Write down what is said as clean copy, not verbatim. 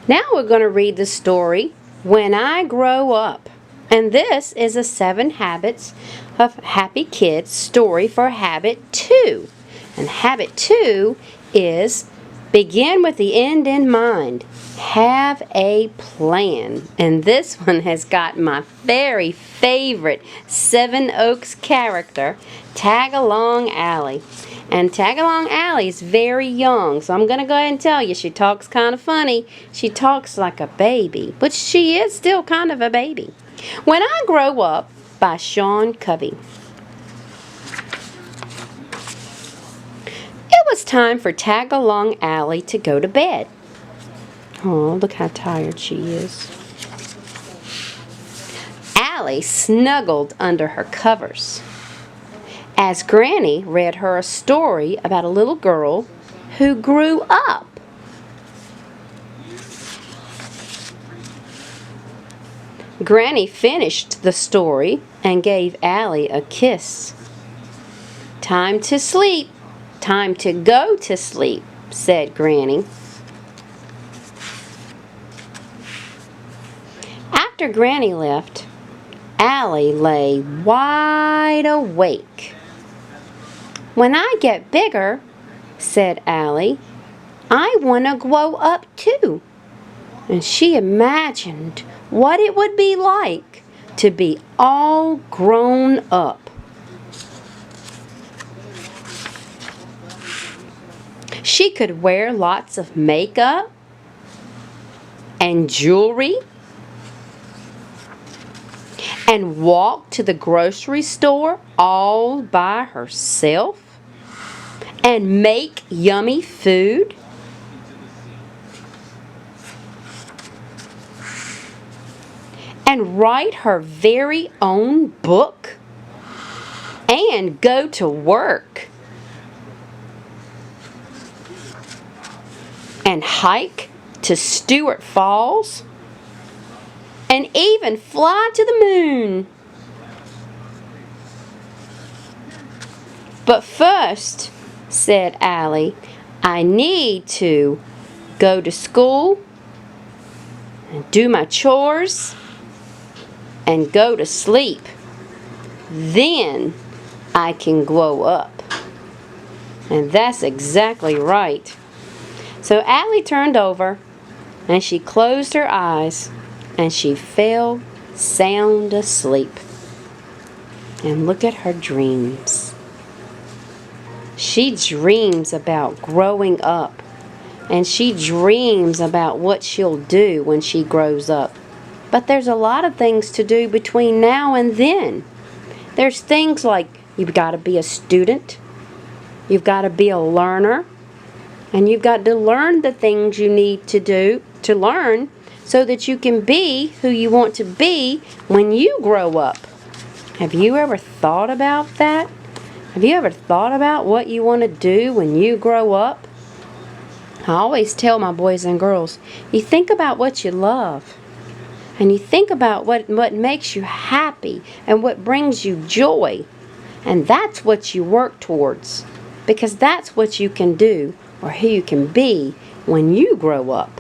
Now we're going to read the story, When I Grow Up. And this is a 7 Habits of Happy Kids story for Habit 2. And Habit 2 is begin with the end in mind. Have a plan. And this one has got my very favorite Seven Oaks character, Tag-Along Allie. And Tag-Along Allie is very young, so I'm going to go ahead and tell you, she talks kind of funny. She talks like a baby, but she is still kind of a baby. When I Grow Up by Covey. It was time for Tag-Along Allie to go to bed. Oh, look how tired she is. Allie snuggled under her covers as Granny read her a story about a little girl who grew up. Granny finished the story and gave Allie a kiss. "Time to sleep. Time to go to sleep," said Granny. After Granny left, Allie lay wide awake. "When I get bigger," said Allie, "I want to grow up too." And she imagined what it would be like to be all grown up. She could wear lots of makeup and jewelry and walk to the grocery store all by herself and make yummy food. And write her very own book and go to work and hike to Stewart Falls and even fly to the moon. "But first," said Allie, "I need to go to school and do my chores and go to sleep. Then I can grow up." And that's exactly right. So Allie turned over and she closed her eyes and she fell sound asleep. And look at her dreams. She dreams about growing up, and she dreams about what she'll do when she grows up. But there's a lot of things to do between now and then. There's things like you've got to be a student, you've got to be a learner, and you've got to learn the things you need to do to learn so that you can be who you want to be when you grow up. Have you ever thought about that? Have you ever thought about what you want to do when you grow up? I always tell my boys and girls, you think about what you love. And you think about what makes you happy and what brings you joy. And that's what you work towards. Because that's what you can do or who you can be when you grow up.